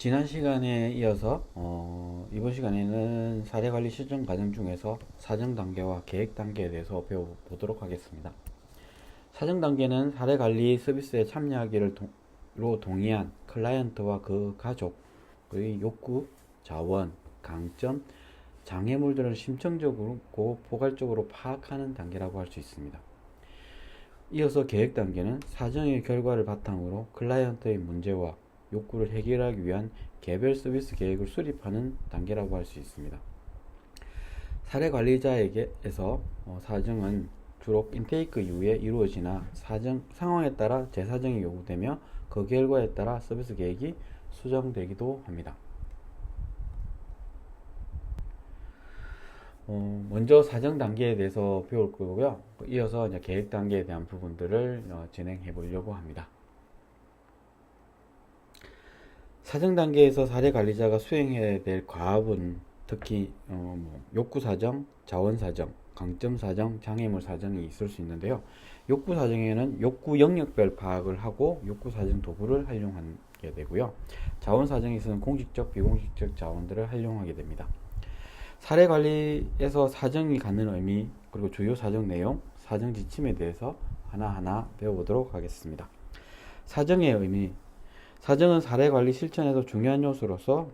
지난 시간에 이어서 이번 시간에는 사례관리 실천 과정 중에서 사정 단계와 계획 단계에 대해서 배워보도록 하겠습니다. 사정 단계는 사례관리 서비스에 참여하기로 동의한 클라이언트와 그 가족의 욕구, 자원, 강점, 장애물들을 심층적으로 포괄적으로 파악하는 단계라고 할 수 있습니다. 이어서 계획 단계는 사정의 결과를 바탕으로 클라이언트의 문제와 욕구를 해결하기 위한 개별 서비스 계획을 수립하는 단계라고 할 수 있습니다. 사례 관리자에게서 사정은 주로 인테이크 이후에 이루어지나 상황에 따라 재사정이 요구되며 그 결과에 따라 서비스 계획이 수정되기도 합니다. 먼저 사정 단계에 대해서 배울 거고요. 이어서 이제 계획 단계에 대한 부분들을 진행해 보려고 합니다. 사정 단계에서 사례 관리자가 수행해야 될 과업은 특히 욕구 사정, 자원 사정, 강점 사정, 장애물 사정이 있을 수 있는데요. 욕구 사정에는 욕구 영역별 파악을 하고 욕구 사정 도구를 활용하게 되고요. 자원 사정에서는 공식적, 비공식적 자원들을 활용하게 됩니다. 사례 관리에서 사정이 갖는 의미, 그리고 주요 사정 내용, 사정 지침에 대해서 하나하나 배워보도록 하겠습니다. 사정의 의미. 사정은 사례 관리 실천에서 중요한 요소로서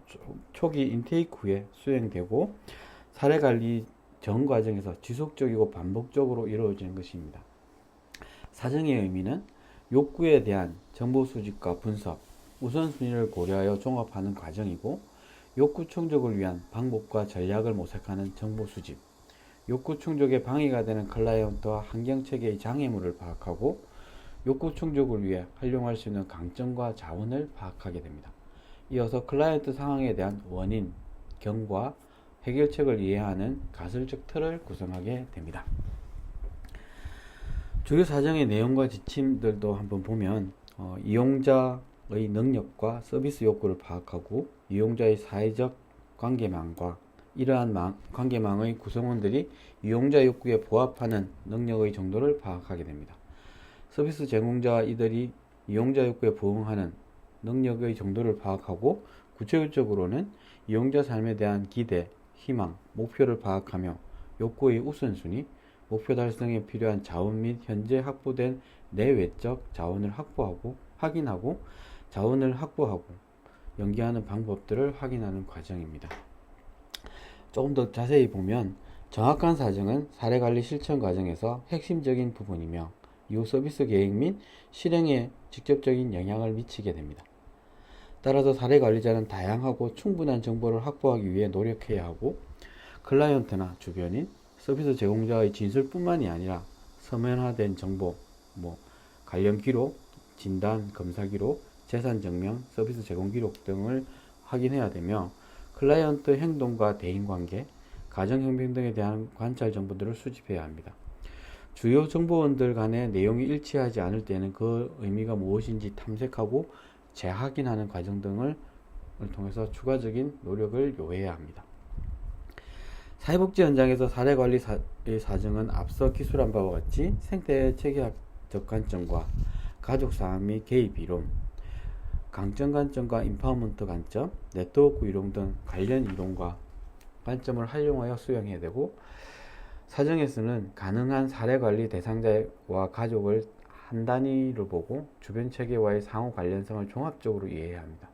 초기 인테이크 후에 수행되고 사례 관리 전 과정에서 지속적이고 반복적으로 이루어지는 것입니다. 사정의 의미는 욕구에 대한 정보 수집과 분석, 우선순위를 고려하여 종합하는 과정이고, 욕구 충족을 위한 방법과 전략을 모색하는 정보 수집, 욕구 충족에 방해가 되는 클라이언트와 환경 체계의 장애물을 파악하고 욕구 충족을 위해 활용할 수 있는 강점과 자원을 파악하게 됩니다. 이어서 클라이언트 상황에 대한 원인, 경과, 해결책을 이해하는 가설적 틀을 구성하게 됩니다. 주요 사정의 내용과 지침들도 한번 보면 이용자의 능력과 서비스 욕구를 파악하고 이용자의 사회적 관계망과 이러한 관계망의 구성원들이 이용자 욕구에 부합하는 능력의 정도를 파악하게 됩니다. 서비스 제공자와 이들이 이용자 욕구에 부응하는 능력의 정도를 파악하고 구체적으로는 이용자 삶에 대한 기대, 희망, 목표를 파악하며 욕구의 우선순위, 목표 달성에 필요한 자원 및 현재 확보된 내외적 자원을 확인하고 자원을 확보하고 연계하는 방법들을 확인하는 과정입니다. 조금 더 자세히 보면 정확한 사정은 사례관리 실천 과정에서 핵심적인 부분이며 이후 서비스 계획 및 실행에 직접적인 영향을 미치게 됩니다. 따라서 사례 관리자는 다양하고 충분한 정보를 확보하기 위해 노력해야 하고 클라이언트나 주변인, 서비스 제공자의 진술뿐만이 아니라 서면화된 정보, 관련 기록, 진단, 검사 기록, 재산 증명, 서비스 제공 기록 등을 확인해야 되며 클라이언트 행동과 대인관계, 가정형평 등에 대한 관찰 정보들을 수집해야 합니다. 주요 정보원들 간의 내용이 일치하지 않을 때는 그 의미가 무엇인지 탐색하고 재확인하는 과정 등을 통해서 추가적인 노력을 요해야 합니다. 사회복지 현장에서 사례관리 사정은 앞서 기술한 바와 같이 생태 체계학적 관점과 가족사항 및 개입 이론, 강점 관점과 인파워먼트 관점, 네트워크 이론 등 관련 이론과 관점을 활용하여 수행해야 되고, 사정에서는 가능한 사례관리 대상자와 가족을 한 단위로 보고 주변 체계와의 상호 관련성을 종합적으로 이해해야 합니다.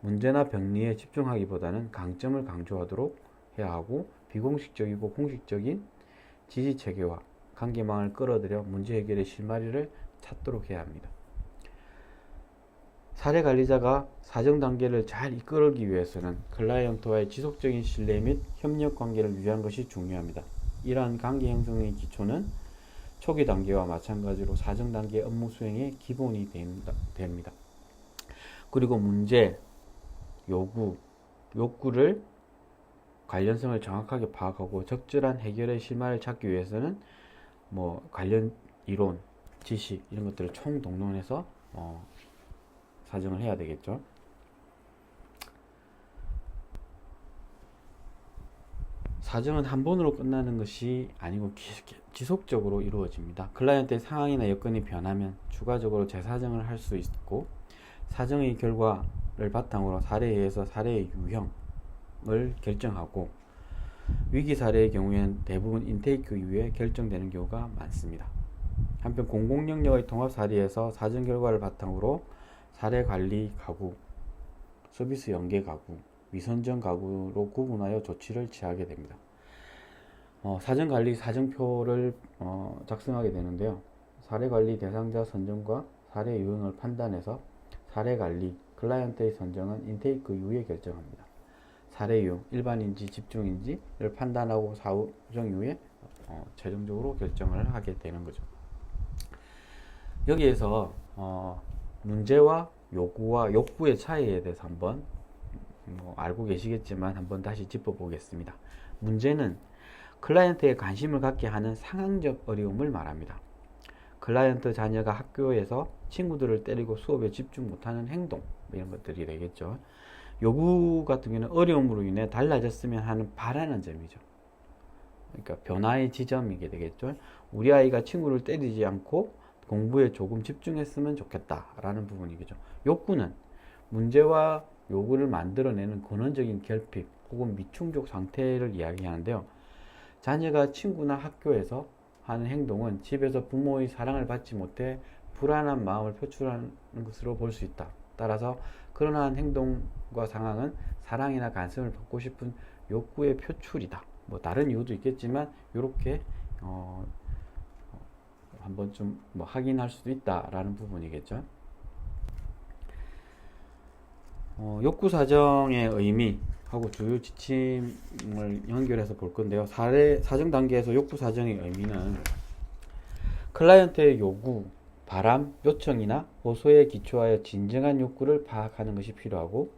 문제나 병리에 집중하기보다는 강점을 강조하도록 해야 하고 비공식적이고 공식적인 지지체계와 관계망을 끌어들여 문제 해결의 실마리를 찾도록 해야 합니다. 사례관리자가 사정 단계를 잘 이끌기 위해서는 클라이언트와의 지속적인 신뢰 및 협력 관계를 유지하는 것이 중요합니다. 이러한 관계 형성의 기초는 초기 단계와 마찬가지로 사정 단계 업무 수행의 기본이 됩니다. 그리고 문제, 욕구를 관련성을 정확하게 파악하고 적절한 해결의 실마리를 찾기 위해서는 관련 이론, 지식 이런 것들을 총동원해서 사정을 해야 되겠죠. 사정은 한 번으로 끝나는 것이 아니고 지속적으로 이루어집니다. 클라이언트의 상황이나 여건이 변하면 추가적으로 재사정을 할 수 있고 사정의 결과 바탕으로 사례에 의해서 사례의 유형을 결정하고, 위기 사례의 경우에는 대부분 인테이크 이후에 결정되는 경우가 많습니다. 한편 공공영역의 통합 사례에서 사전 결과를 바탕으로 사례 관리 가구, 서비스 연계 가구, 위선정 가구로 구분하여 조치를 취하게 됩니다. 사전 관리 사정표를 작성하게 되는데요. 사례 관리 대상자 선정과 사례 유형을 판단해서 사례 관리 클라이언트의 선정은 인테이크 이후에 결정합니다. 사례 유형 일반인지 집중인지를 판단하고 사후 조정 이후에 최종적으로 결정을 하게 되는 거죠. 여기에서 문제와 요구와 욕구의 차이에 대해서 한번 알고 계시겠지만 한번 다시 짚어보겠습니다. 문제는 클라이언트의 관심을 갖게 하는 상황적 어려움을 말합니다. 클라이언트 자녀가 학교에서 친구들을 때리고 수업에 집중 못하는 행동, 이런 것들이 되겠죠. 요구 같은 경우는 어려움으로 인해 달라졌으면 하는 바라는 점이죠. 그러니까 변화의 지점이게 되겠죠. 우리 아이가 친구를 때리지 않고 공부에 조금 집중했으면 좋겠다라는 부분이겠죠. 욕구는 문제와 요구를 만들어내는 근원적인 결핍 혹은 미충족 상태를 이야기하는데요. 자녀가 친구나 학교에서 하는 행동은 집에서 부모의 사랑을 받지 못해 불안한 마음을 표출하는 것으로 볼 수 있다. 따라서 그러한 행동과 상황은 사랑이나 관심을 받고 싶은 욕구의 표출이다. 다른 이유도 있겠지만 이렇게 한번 좀 확인할 수도 있다라는 부분이겠죠. 욕구 사정의 의미 하고 주요 지침을 연결해서 볼 건데요. 사정 단계에서 욕구 사정의 의미는 클라이언트의 요구, 바람, 요청이나 호소에 기초하여 진정한 욕구를 파악하는 것이 필요하고,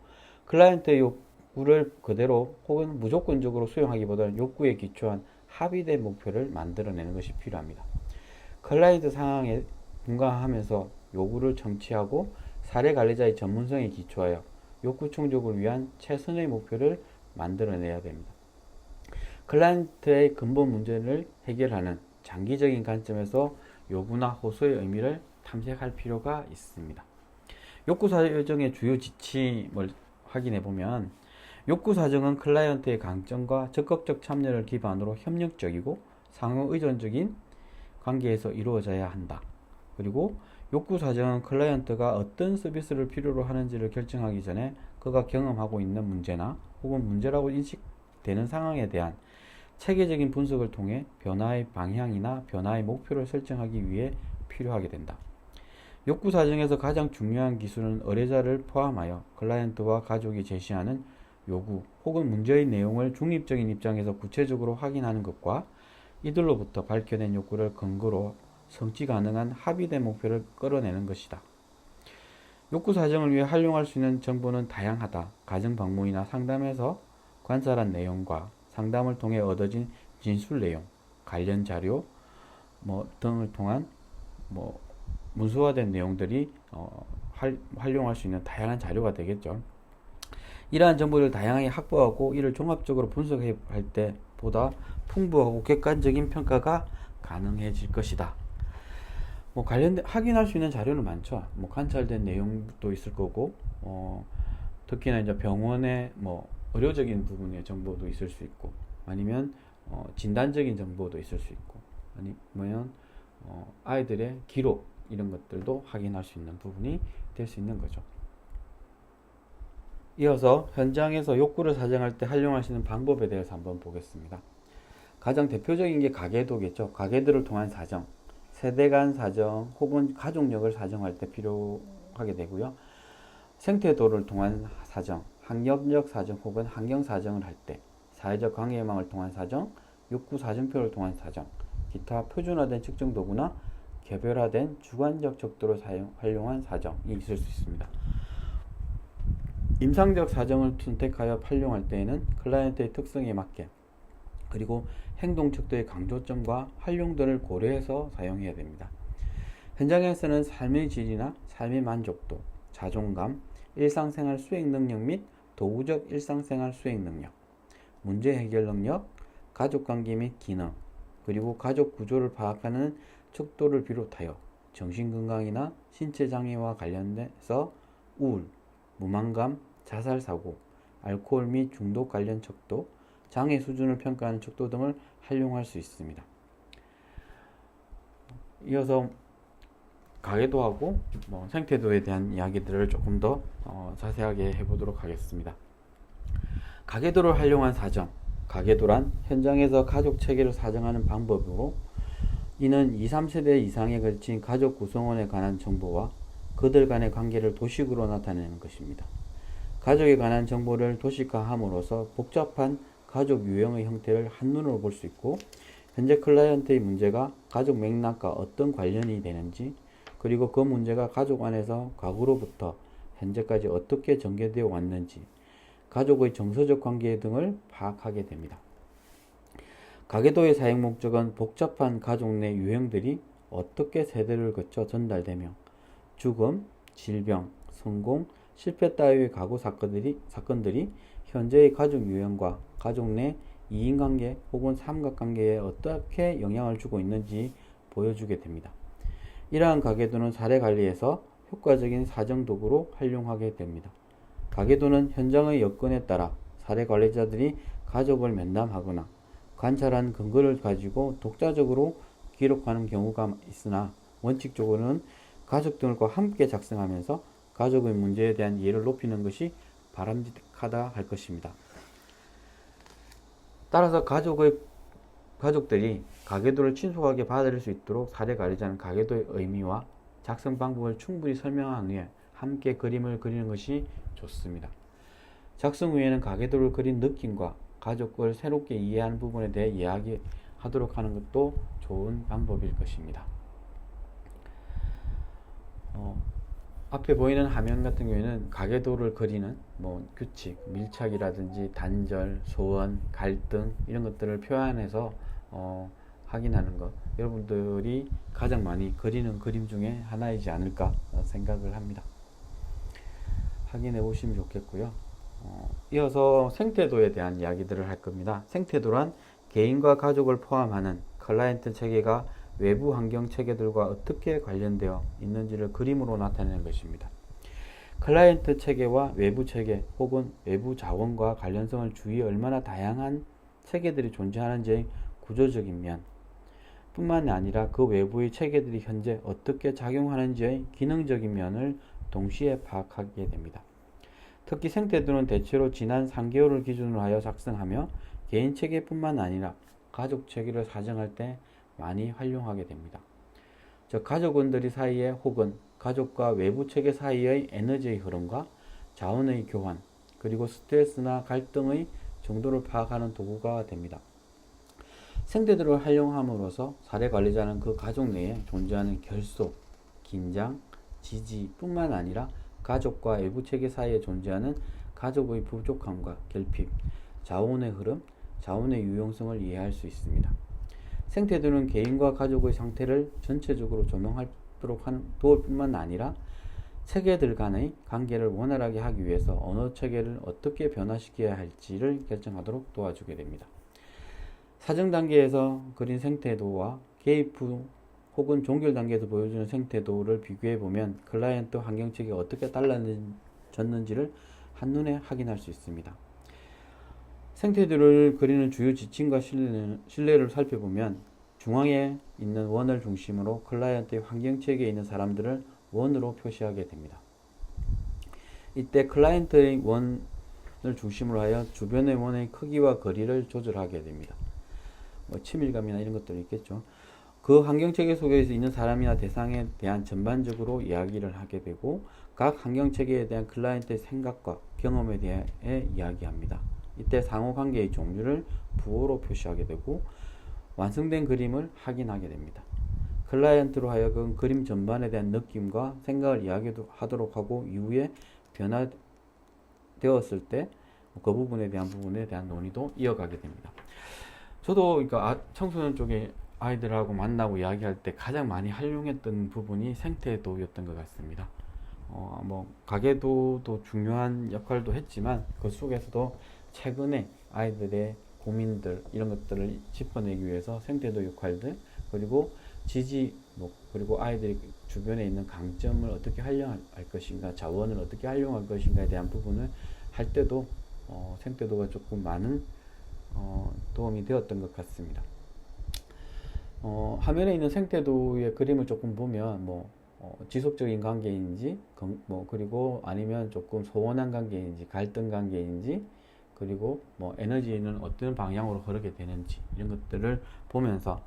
클라이언트의 욕구를 그대로 혹은 무조건적으로 수용하기보다는 욕구에 기초한 합의된 목표를 만들어내는 것이 필요합니다. 클라이언트 상황에 분간하면서 요구를 청취하고 사례 관리자의 전문성에 기초하여 욕구 충족을 위한 최선의 목표를 만들어내야 됩니다. 클라이언트의 근본 문제를 해결하는 장기적인 관점에서 요구나 호소의 의미를 탐색할 필요가 있습니다. 욕구 사정의 주요 지침을 확인해 보면, 욕구 사정은 클라이언트의 강점과 적극적 참여를 기반으로 협력적이고 상호 의존적인 관계에서 이루어져야 한다. 그리고 욕구 사정은 클라이언트가 어떤 서비스를 필요로 하는지를 결정하기 전에 그가 경험하고 있는 문제나 혹은 문제라고 인식되는 상황에 대한 체계적인 분석을 통해 변화의 방향이나 변화의 목표를 설정하기 위해 필요하게 된다. 욕구 사정에서 가장 중요한 기술은 의뢰자를 포함하여 클라이언트와 가족이 제시하는 요구 혹은 문제의 내용을 중립적인 입장에서 구체적으로 확인하는 것과 이들로부터 밝혀낸 욕구를 근거로 성취 가능한 합의된 목표를 끌어내는 것이다. 욕구 사정을 위해 활용할 수 있는 정보는 다양하다. 가정 방문이나 상담에서 관찰한 내용과 상담을 통해 얻어진 진술 내용, 관련 자료 등을 통한 문서화된 내용들이 활용할 수 있는 다양한 자료가 되겠죠. 이러한 정보를 다양하게 확보하고 이를 종합적으로 분석할 때보다 풍부하고 객관적인 평가가 가능해질 것이다. 관련된 확인할 수 있는 자료는 많죠. 관찰된 내용도 있을 거고, 특히나 이제 병원의 의료적인 부분의 정보도 있을 수 있고, 아니면 진단적인 정보도 있을 수 있고, 아니면 아이들의 기록 이런 것들도 확인할 수 있는 부분이 될 수 있는 거죠. 이어서 현장에서 욕구를 사정할 때 활용할 수 있는 방법에 대해서 한번 보겠습니다. 가장 대표적인 게 가계도겠죠. 가계들을 통한 사정, 세대 간 사정 혹은 가족력을 사정할 때 필요하게 되고요. 생태도를 통한 사정, 학력적 사정 혹은 환경 사정을 할 때, 사회적 관계망을 통한 사정, 욕구 사정표를 통한 사정, 기타 표준화된 측정 도구나 개별화된 주관적 척도를 활용한 사정이 있을 수 있습니다. 임상적 사정을 선택하여 활용할 때에는 클라이언트의 특성에 맞게 그리고 행동 척도의 강조점과 활용도를 고려해서 사용해야 됩니다. 현장에서는 삶의 질이나 삶의 만족도, 자존감, 일상생활 수행 능력 및 도구적 일상생활 수행 능력, 문제 해결 능력, 가족관계 및 기능, 그리고 가족 구조를 파악하는 척도를 비롯하여 정신건강이나 신체장애와 관련해서 우울, 무망감, 자살 사고, 알코올 및 중독 관련 척도, 장애 수준을 평가하는 척도 등을 활용할 수 있습니다. 이어서 가계도하고 생태도에 대한 이야기들을 조금 더 자세하게 해보도록 하겠습니다. 가계도를 활용한 사정. 가계도란 현장에서 가족 체계를 사정하는 방법으로 이는 2, 3세대 이상에 걸친 가족 구성원에 관한 정보와 그들 간의 관계를 도식으로 나타내는 것입니다. 가족에 관한 정보를 도식화함으로써 복잡한 가족 유형의 형태를 한눈으로 볼 수 있고 현재 클라이언트의 문제가 가족 맥락과 어떤 관련이 되는지 그리고 그 문제가 가족 안에서 과거로부터 현재까지 어떻게 전개되어 왔는지 가족의 정서적 관계 등을 파악하게 됩니다. 가계도의 사용 목적은 복잡한 가족 내 유형들이 어떻게 세대를 거쳐 전달되며 죽음, 질병, 성공, 실패 따위의 과거 사건들이 현재의 가족 유형과 가족 내 이인관계 혹은 삼각관계에 어떻게 영향을 주고 있는지 보여주게 됩니다. 이러한 가계도는 사례 관리에서 효과적인 사정 도구로 활용하게 됩니다. 가계도는 현장의 여건에 따라 사례 관리자들이 가족을 면담하거나 관찰한 근거를 가지고 독자적으로 기록하는 경우가 있으나 원칙적으로는 가족들과 함께 작성하면서 가족의 문제에 대한 이해를 높이는 것이 바람직하다 할 것입니다. 따라서 가족들이 가계도를 친숙하게 받아들일 수 있도록 사례 관리자는 가계도의 의미와 작성 방법을 충분히 설명한 후에 함께 그림을 그리는 것이 좋습니다. 작성 후에는 가계도를 그린 느낌과 가족을 새롭게 이해하는 부분에 대해 이야기하도록 하는 것도 좋은 방법일 것입니다. 앞에 보이는 화면 같은 경우에는 가계도를 그리는 규칙, 밀착이라든지 단절, 소원, 갈등 이런 것들을 표현해서 확인하는 것, 여러분들이 가장 많이 그리는 그림 중에 하나이지 않을까 생각을 합니다. 확인해 보시면 좋겠고요. 이어서 생태도에 대한 이야기들을 할 겁니다. 생태도란 개인과 가족을 포함하는 클라이언트 체계가 외부 환경 체계들과 어떻게 관련되어 있는지를 그림으로 나타내는 것입니다. 클라이언트 체계와 외부 체계 혹은 외부 자원과 관련성을 주위에 얼마나 다양한 체계들이 존재하는지의 구조적인 면 뿐만 아니라 그 외부의 체계들이 현재 어떻게 작용하는지의 기능적인 면을 동시에 파악하게 됩니다. 특히 생태도는 대체로 지난 3개월을 기준으로 하여 작성하며 개인 체계뿐만 아니라 가족 체계를 사정할 때 많이 활용하게 됩니다. 즉 가족원들이 사이에 혹은 가족과 외부 체계 사이의 에너지의 흐름과 자원의 교환 그리고 스트레스나 갈등의 정도를 파악하는 도구가 됩니다. 생태도를 활용함으로써 사례 관리자는 그 가족 내에 존재하는 결속, 긴장, 지지 뿐만 아니라 가족과 외부 체계 사이에 존재하는 가족의 부족함과 결핍, 자원의 흐름, 자원의 유용성을 이해할 수 있습니다. 생태도는 개인과 가족의 상태를 전체적으로 조명하도록 도울 뿐만 아니라 체계들 간의 관계를 원활하게 하기 위해서 어느 체계를 어떻게 변화시켜야 할지를 결정하도록 도와주게 됩니다. 사정 단계에서 그린 생태도와 개입 후 혹은 종결 단계에서 보여주는 생태도를 비교해 보면 클라이언트 환경 체계가 어떻게 달라졌는지를 한눈에 확인할 수 있습니다. 생태도를 그리는 주요 지침과 신뢰를 살펴보면 중앙에 있는 원을 중심으로 클라이언트의 환경 체계에 있는 사람들을 원으로 표시하게 됩니다. 이때 클라이언트의 원을 중심으로 하여 주변의 원의 크기와 거리를 조절하게 됩니다. 친밀감이나 이런 것들이 있겠죠. 그 환경체계 속에서 있는 사람이나 대상에 대한 전반적으로 이야기를 하게 되고 각 환경체계에 대한 클라이언트의 생각과 경험에 대해 이야기합니다. 이때 상호관계의 종류를 부호로 표시하게 되고 완성된 그림을 확인하게 됩니다. 클라이언트로 하여금 그림 전반에 대한 느낌과 생각을 이야기하도록 하고 이후에 변화되었을 때 그 부분에 대한 논의도 이어가게 됩니다. 저도 그러니까 청소년 쪽에 아이들하고 만나고 이야기할 때 가장 많이 활용했던 부분이 생태도였던 것 같습니다. 가계도도 중요한 역할도 했지만 그 속에서도 최근에 아이들의 고민들 이런 것들을 짚어내기 위해서 생태도 역할들 그리고 지지 뭐 그리고 아이들이 주변에 있는 강점을 어떻게 활용할 것인가, 자원을 어떻게 활용할 것인가에 대한 부분을 할 때도 생태도가 조금 많은 도움이 되었던 것 같습니다. 화면에 있는 생태도의 그림을 조금 보면 지속적인 관계인지 그리고 아니면 조금 소원한 관계인지 갈등 관계인지 그리고 에너지는 어떤 방향으로 흐르게 되는지 이런 것들을 보면서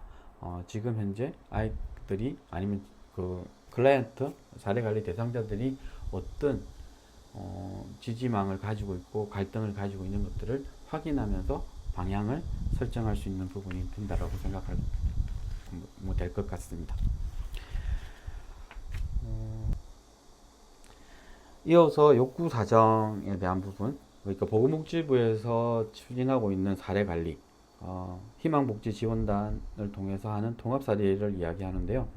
지금 현재 아이들이 아니면 그 클라이언트 사례관리 대상자들이 어떤 지지망을 가지고 있고 갈등을 가지고 있는 것들을 확인하면서 방향을 설정할 수 있는 부분이 된다라고 생각하면 될 것 같습니다. 이어서 욕구 사정에 대한 부분, 그러니까 보건복지부에서 추진하고 있는 사례관리, 희망복지지원단을 통해서 하는 통합사례를 이야기하는데요.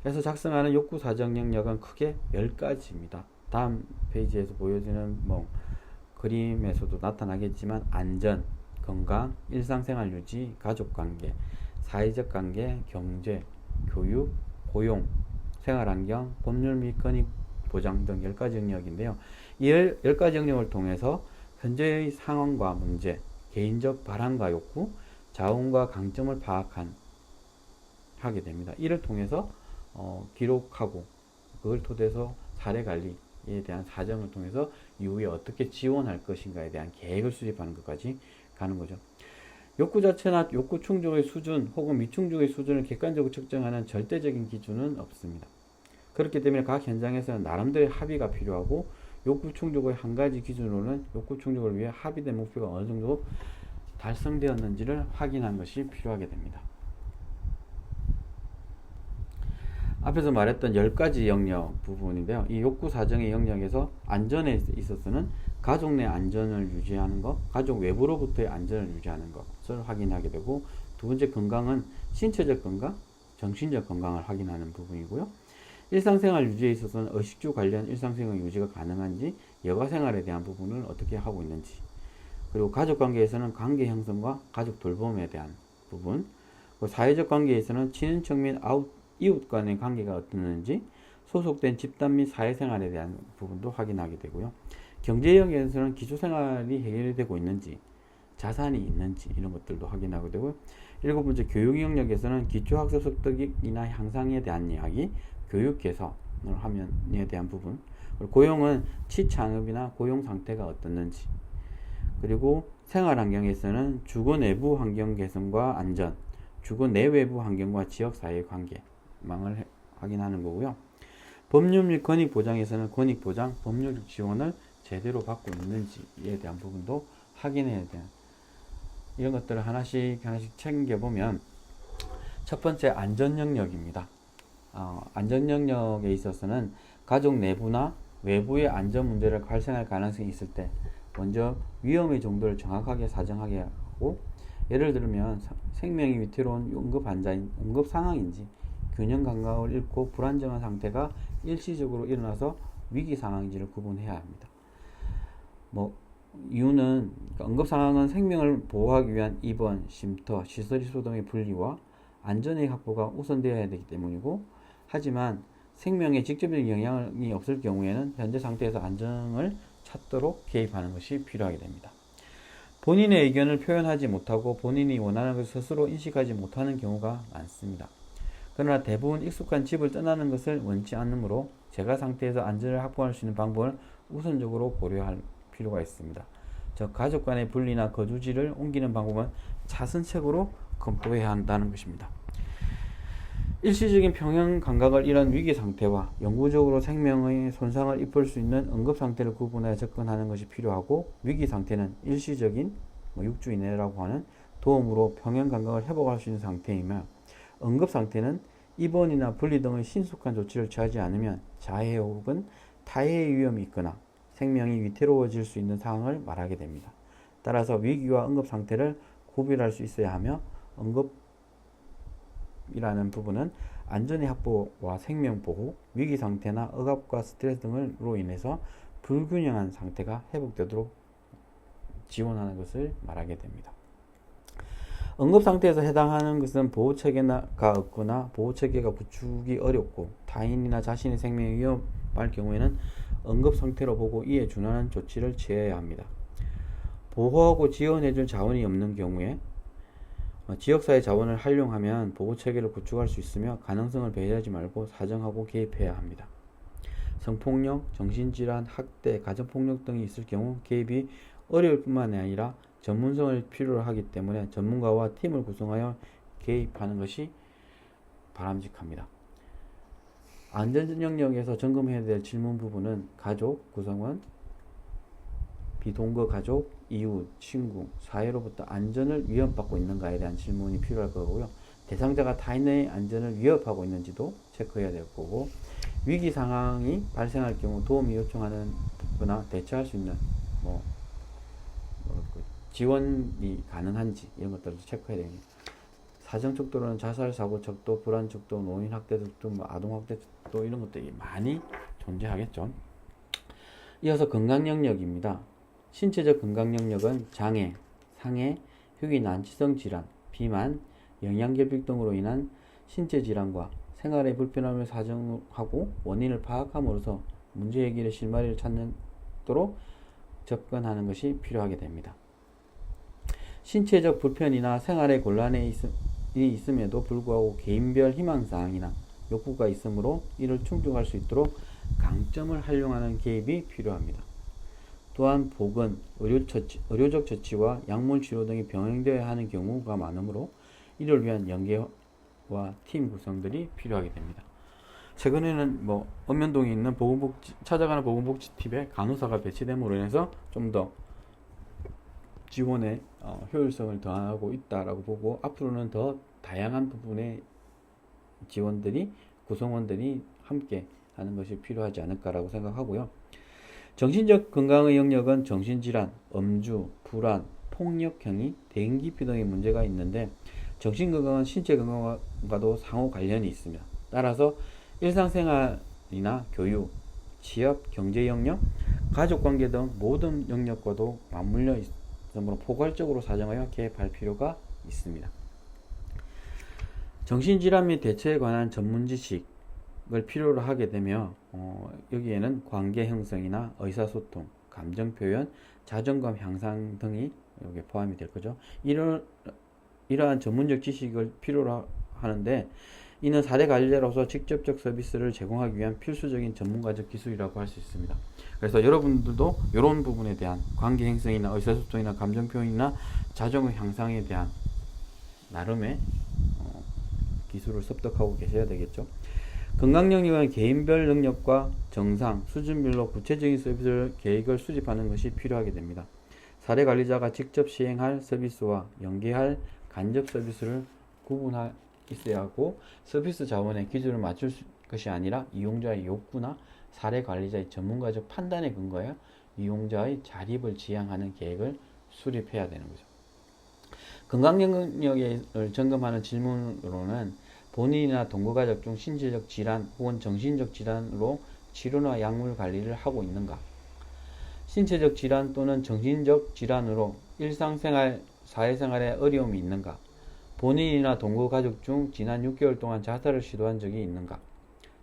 그래서 작성하는 욕구 사정 영역은 크게 10가지입니다. 다음 페이지에서 보여지는 그림에서도 나타나겠지만 안전, 건강, 일상생활 유지, 가족관계, 사회적 관계, 경제, 교육, 고용, 생활환경, 법률 및 권익 보장 등 10가지 영역인데요. 이 10가지 영역을 통해서 현재의 상황과 문제, 개인적 바람과 욕구, 자원과 강점을 하게 됩니다. 이를 통해서 기록하고 그걸 토대로 사례관리에 대한 사정을 통해서 이후에 어떻게 지원할 것인가에 대한 계획을 수립하는 것까지 가는 거죠. 욕구 자체나 욕구 충족의 수준 혹은 미충족의 수준을 객관적으로 측정하는 절대적인 기준은 없습니다. 그렇기 때문에 각 현장에서는 나름대로의 합의가 필요하고 욕구 충족의 한 가지 기준으로는 욕구 충족을 위해 합의된 목표가 어느 정도 달성되었는지를 확인하는 것이 필요하게 됩니다. 앞에서 말했던 10가지 영역 부분인데요. 이 욕구 사정의 영역에서 안전에 있어서는 가족 내 안전을 유지하는 것, 가족 외부로부터의 안전을 유지하는 것을 확인하게 되고, 두 번째 건강은 신체적 건강, 정신적 건강을 확인하는 부분이고요. 일상생활 유지에 있어서는 의식주 관련 일상생활 유지가 가능한지, 여가생활에 대한 부분을 어떻게 하고 있는지, 그리고 가족관계에서는 관계 형성과 가족 돌봄에 대한 부분, 사회적 관계에서는 친인척 및 이웃 간의 관계가 어떻는지, 소속된 집단 및 사회생활에 대한 부분도 확인하게 되고요. 경제 영역에서는 기초생활이 해결되고 있는지, 자산이 있는지 이런 것들도 확인하게 되고요. 7번째 교육 영역에서는 기초학습 습득이나 향상에 대한 이야기, 교육 개선을 하면에 대한 부분, 고용은 취창업이나 고용 상태가 어떻는지, 그리고 생활환경에서는 주거 내부 환경 개선과 안전, 주거 내외부 환경과 지역사회 관계망을 확인하는 거고요. 법률 및 권익보장에서는 권익보장, 법률 지원을 제대로 받고 있는지에 대한 부분도 확인해야 돼요. 이런 것들을 하나씩 챙겨보면, 첫 번째 안전 영역입니다. 안전 영역에 있어서는 가족 내부나 외부의 안전 문제를 발생할 가능성이 있을 때 먼저 위험의 정도를 정확하게 사정하게 하고, 예를 들면 생명이 위태로운 응급 상황인지, 균형 감각을 잃고 불안정한 상태가 일시적으로 일어나서 위기 상황인지를 구분해야 합니다. 이유는 응급 상황은 생명을 보호하기 위한 입원, 쉼터, 시설 이소 등의 분리와 안전의 확보가 우선되어야 되기 때문이고, 하지만 생명에 직접적인 영향이 없을 경우에는 현재 상태에서 안정을 찾도록 개입하는 것이 필요하게 됩니다. 본인의 의견을 표현하지 못하고 본인이 원하는 것을 스스로 인식하지 못하는 경우가 많습니다. 그러나 대부분 익숙한 집을 떠나는 것을 원치 않으므로 재가 상태에서 안전을 확보할 수 있는 방법을 우선적으로 고려할 필요가 있습니다. 즉 가족 간의 분리나 거주지를 옮기는 방법은 차선책으로 검토해야 한다는 것입니다. 일시적인 평형 감각을 잃은 위기 상태와 영구적으로 생명의 손상을 입을 수 있는 응급 상태를 구분하여 접근하는 것이 필요하고, 위기 상태는 일시적인 6주 이내라고 하는 도움으로 평형 감각을 회복할 수 있는 상태이며, 응급 상태는 입원이나 분리 등의 신속한 조치를 취하지 않으면 자해 혹은 타해의 위험이 있거나 생명이 위태로워질 수 있는 상황을 말하게 됩니다. 따라서 위기와 응급 상태를 구별할 수 있어야 하며, 응급이라는 부분은 안전의 확보와 생명 보호, 위기 상태나 억압과 스트레스 등으로 인해서 불균형한 상태가 회복되도록 지원하는 것을 말하게 됩니다. 응급 상태에서 해당하는 것은 보호체계가 없거나 보호체계가 구축이 어렵고 타인이나 자신의 생명이 위험할 경우에는 응급 상태로 보고 이에 준하는 조치를 취해야 합니다. 보호하고 지원해줄 자원이 없는 경우에 지역사회 자원을 활용하면 보호체계를 구축할 수 있으며 가능성을 배제하지 말고 사정하고 개입해야 합니다. 성폭력, 정신질환, 학대, 가정폭력 등이 있을 경우 개입이 어려울 뿐만 아니라 전문성을 필요로 하기 때문에 전문가와 팀을 구성하여 개입하는 것이 바람직합니다. 안전 영역에서 점검해야 될 질문 부분은 가족, 구성원, 비동거 가족, 이웃, 친구, 사회로부터 안전을 위협받고 있는가에 대한 질문이 필요할 거고요. 대상자가 타인의 안전을 위협하고 있는지도 체크해야 될 거고, 위기 상황이 발생할 경우 도움이 요청하는 거나 대처할 수 있는 지원이 가능한지 이런 것들도 체크해야 됩니다. 사정 척도로는 자살 사고 척도, 불안 척도, 노인 학대 척도, 아동 학대 척도 이런 것들이 많이 존재하겠죠. 이어서 건강 영역입니다. 신체적 건강 영역은 장애, 상해, 희귀 난치성 질환, 비만, 영양결핍 등으로 인한 신체 질환과 생활의 불편함을 사정하고 원인을 파악함으로써 문제 해결의 실마리를 찾도록 접근하는 것이 필요하게 됩니다. 신체적 불편이나 생활의 곤란이 있음에도 불구하고 개인별 희망사항이나 욕구가 있으므로 이를 충족할 수 있도록 강점을 활용하는 개입이 필요합니다. 또한 보건, 의료적 처치와 약물 치료 등이 병행되어야 하는 경우가 많으므로 이를 위한 연계와 팀 구성들이 필요하게 됩니다. 최근에는 읍면동에 있는 찾아가는 보건복지팀에 간호사가 배치됨으로 인해서 좀 더 지원의 효율성을 더하고 있다라고 보고, 앞으로는 더 다양한 부분의 지원들이, 구성원들이 함께 하는 것이 필요하지 않을까라고 생각하고요. 정신적 건강의 영역은 정신질환, 음주, 불안, 폭력행위, 대인기피 등의 문제가 있는데, 정신건강은 신체 건강과도 상호 관련이 있으며, 따라서 일상생활이나 교육, 취업, 경제 영역, 가족관계 등 모든 영역과도 맞물려 있으므로 포괄적으로 사정하여 개입할 필요가 있습니다. 정신질환 및 대처에 관한 전문 지식을 필요로 하게 되며 여기에는 관계 형성이나 의사소통, 감정표현, 자존감 향상 등이 여기에 포함이 될 거죠. 이러한 전문적 지식을 필요로 하는데, 이는 사례 관리자로서 직접적 서비스를 제공하기 위한 필수적인 전문가적 기술이라고 할 수 있습니다. 그래서 여러분들도 이런 부분에 대한 관계 형성이나 의사소통이나 감정 표현이나 자존감 향상에 대한 나름의 기술을 습득하고 계셔야 되겠죠. 건강 영역은 개인별 능력과 정상, 수준별로 구체적인 서비스 계획을 수립하는 것이 필요하게 됩니다. 사례 관리자가 직접 시행할 서비스와 연계할 간접 서비스를 구분할 있어야 하고, 서비스 자원의 기준을 맞출 것이 아니라 이용자의 욕구나 사례 관리자의 전문가적 판단에 근거하여 이용자의 자립을 지향하는 계획을 수립해야 되는 거죠. 건강 영역을 점검하는 질문으로는 본인이나 동거가족 중 신체적 질환 혹은 정신적 질환으로 치료나 약물 관리를 하고 있는가, 신체적 질환 또는 정신적 질환으로 일상생활, 사회생활에 어려움이 있는가, 본인이나 동거가족 중 지난 6개월 동안 자살을 시도한 적이 있는가.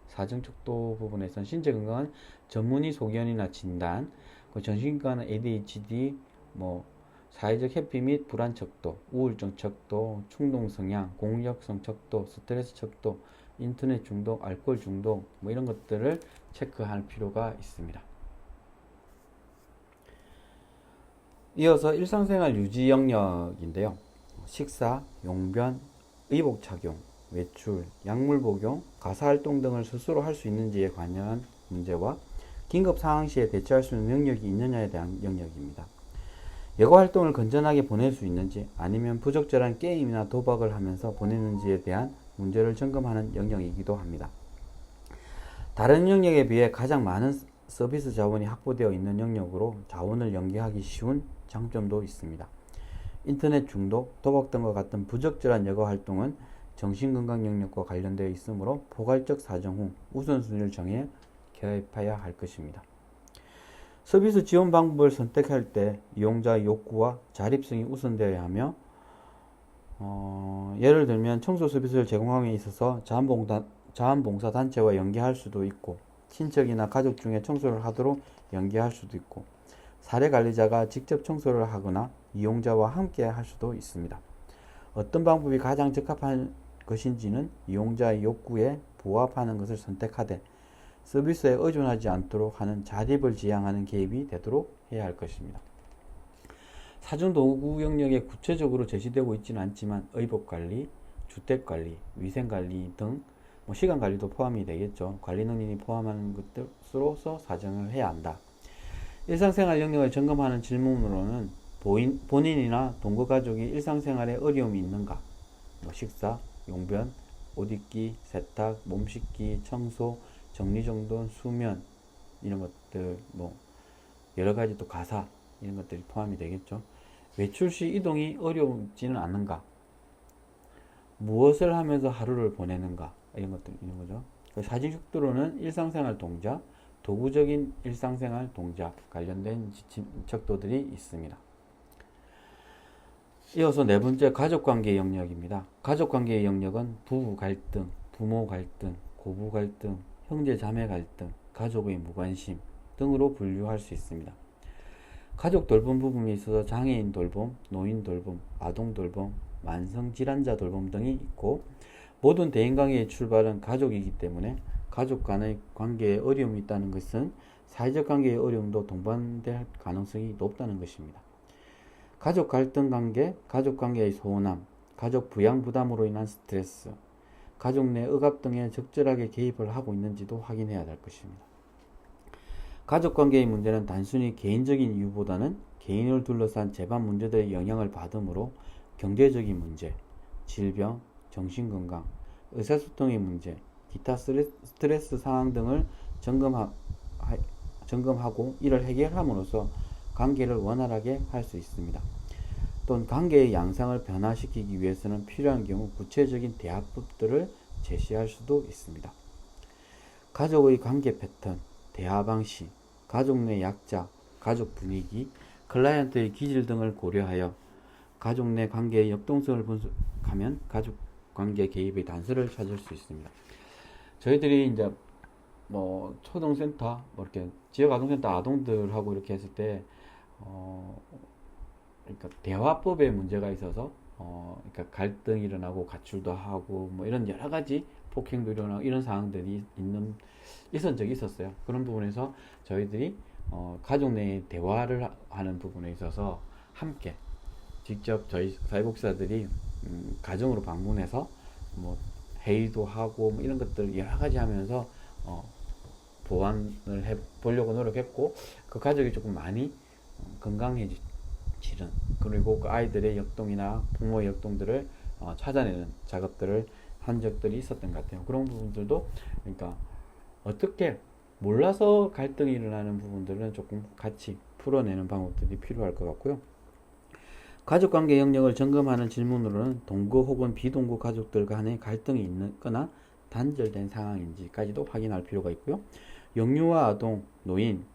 사정척도 부분에서는 신체 건강은 전문의 소견이나 진단, 정신건강은 ADHD, 사회적 해피 및 불안 척도, 우울증 척도, 충동 성향, 공격성 척도, 스트레스 척도, 인터넷 중독, 알코올 중독 이런 것들을 체크할 필요가 있습니다. 이어서 일상생활 유지 영역인데요. 식사, 용변, 의복 착용, 외출, 약물 복용, 가사활동 등을 스스로 할 수 있는지에 관한 문제와 긴급 상황 시에 대처할 수 있는 능력이 있느냐에 대한 영역입니다. 여가 활동을 건전하게 보낼 수 있는지, 아니면 부적절한 게임이나 도박을 하면서 보내는지에 대한 문제를 점검하는 영역이기도 합니다. 다른 영역에 비해 가장 많은 서비스 자원이 확보되어 있는 영역으로 자원을 연계하기 쉬운 장점도 있습니다. 인터넷 중독, 도박 등과 같은 부적절한 여가 활동은 정신건강 영역과 관련되어 있으므로 포괄적 사정 후 우선순위를 정해 개입해야 할 것입니다. 서비스 지원 방법을 선택할 때 이용자의 욕구와 자립성이 우선되어야 하며 예를 들면 청소 서비스를 제공함에 있어서 자원봉사단체와 연계할 수도 있고, 친척이나 가족 중에 청소를 하도록 연계할 수도 있고, 사례관리자가 직접 청소를 하거나 이용자와 함께 할 수도 있습니다. 어떤 방법이 가장 적합한 것인지는 이용자의 욕구에 부합하는 것을 선택하되 서비스에 의존하지 않도록 하는 자립을 지향하는 개입이 되도록 해야 할 것입니다. 사정도구 영역에 구체적으로 제시되고 있지는 않지만 의복관리, 주택관리, 위생관리 등 시간관리도 포함이 되겠죠. 관리능력이 포함하는 것으로서 사정을 해야 한다. 일상생활 영역을 점검하는 질문으로는 본인이나 동거가족이 일상생활에 어려움이 있는가, 식사, 용변, 옷입기, 세탁, 몸씻기, 청소, 정리정돈, 수면 이런 것들, 여러가지 또 가사 이런 것들이 포함이 되겠죠. 외출 시 이동이 어렵지는 않은가, 무엇을 하면서 하루를 보내는가 이런 것들 있는 거죠. 사진축도로는 일상생활 동작, 도구적인 일상생활 동작 관련된 척도들이 있습니다. 이어서 네 번째 가족관계 영역입니다. 가족관계의 영역은 부부 갈등, 부모 갈등, 고부 갈등, 형제 자매 갈등, 가족의 무관심 등으로 분류할 수 있습니다. 가족 돌봄 부분에 있어서 장애인 돌봄, 노인 돌봄, 아동 돌봄, 만성 질환자 돌봄 등이 있고, 모든 대인관계의 출발은 가족이기 때문에 가족 간의 관계에 어려움이 있다는 것은 사회적 관계의 어려움도 동반될 가능성이 높다는 것입니다. 가족 갈등 관계, 가족 관계의 소원함, 가족 부양 부담으로 인한 스트레스, 가족 내 억압 등에 적절하게 개입을 하고 있는지도 확인해야 될 것입니다. 가족 관계의 문제는 단순히 개인적인 이유보다는 개인을 둘러싼 재반 문제들의 영향을 받으므로 경제적인 문제, 질병, 정신건강, 의사소통의 문제, 기타 스트레스 상황 등을 점검하고 이를 해결함으로써 관계를 원활하게 할 수 있습니다. 또는 관계의 양상을 변화시키기 위해서는 필요한 경우 구체적인 대화법들을 제시할 수도 있습니다. 가족의 관계 패턴, 대화 방식, 가족 내 약자, 가족 분위기, 클라이언트의 기질 등을 고려하여 가족 내 관계의 역동성을 분석하면 가족 관계 개입의 단서를 찾을 수 있습니다. 저희들이 이제 초등센터, 이렇게 지역 아동센터 아동들하고 이렇게 했을 때, 그러니까 대화법에 문제가 있어서, 그러니까 갈등이 일어나고 가출도 하고, 이런 여러 가지 폭행도 일어나고 이런 상황들이 있었던 적이 있었어요. 그런 부분에서 저희들이 가족 내의 대화를 하는 부분에 있어서 함께 직접 저희 사회복지사들이 가정으로 방문해서 회의도 하고 이런 것들 여러 가지 하면서 보완을 해 보려고 노력했고, 그 가족이 조금 많이 건강해지는, 그리고 그 아이들의 역동이나 부모의 역동들을 찾아내는 작업들을 한 적들이 있었던 것 같아요. 그런 부분들도, 그러니까 어떻게 몰라서 갈등이 일어나는 부분들은 조금 같이 풀어내는 방법들이 필요할 것 같고요. 가족관계 영역을 점검하는 질문으로는 동거 혹은 비동거 가족들 간의 갈등이 있거나 단절된 상황인지까지도 확인할 필요가 있고요. 영유아 아동, 노인,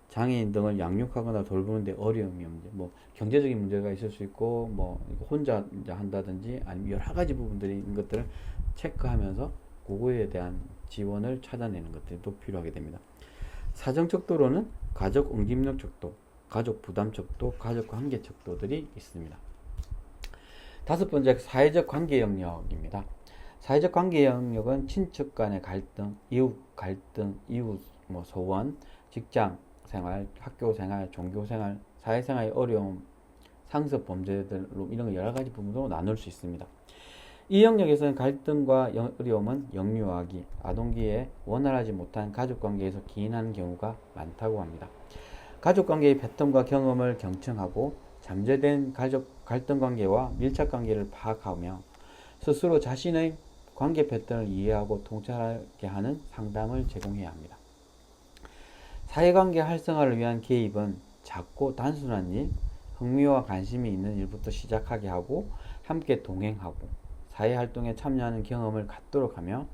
장애인 등을 양육하거나 돌보는데 어려움이 없는지, 경제적인 문제가 있을 수 있고, 혼자 한다든지 아니면 여러 가지 부분들이 있는 것들을 체크하면서 그거에 대한 지원을 찾아내는 것들도 필요하게 됩니다. 사정 척도로는 가족 응집력 척도, 가족 부담 척도, 가족 관계 척도들이 있습니다. 다섯 번째, 사회적 관계 영역입니다. 사회적 관계 영역은 친척 간의 갈등, 이웃 갈등, 이웃 소원, 직장 생활, 학교 생활, 종교 생활, 사회생활의 어려움, 상습 범죄들로 이런 여러 가지 부분으로 나눌 수 있습니다. 이 영역에서는 갈등과 어려움은 영유아기, 아동기에 원활하지 못한 가족관계에서 기인하는 경우가 많다고 합니다. 가족관계의 패턴과 경험을 경청하고 잠재된 가족 갈등관계와 밀착관계를 파악하며 스스로 자신의 관계 패턴을 이해하고 통찰하게 하는 상담을 제공해야 합니다. 사회관계 활성화를 위한 개입은 작고 단순한 일, 흥미와 관심이 있는 일부터 시작하게 하고 함께 동행하고 사회활동에 참여하는 경험을 갖도록 하며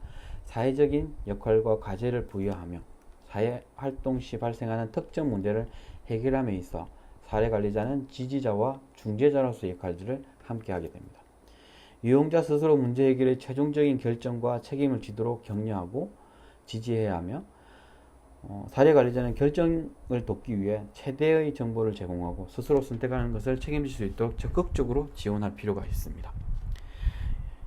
사회적인 역할과 과제를 부여하며 사회활동 시 발생하는 특정 문제를 해결함에 있어 사회관리자는 지지자와 중재자로서의 역할들을 함께 하게 됩니다. 이용자 스스로 문제 해결의 최종적인 결정과 책임을 지도록 격려하고 지지해야 하며 사례 관리자는 결정을 돕기 위해 최대의 정보를 제공하고 스스로 선택하는 것을 책임질 수 있도록 적극적으로 지원할 필요가 있습니다.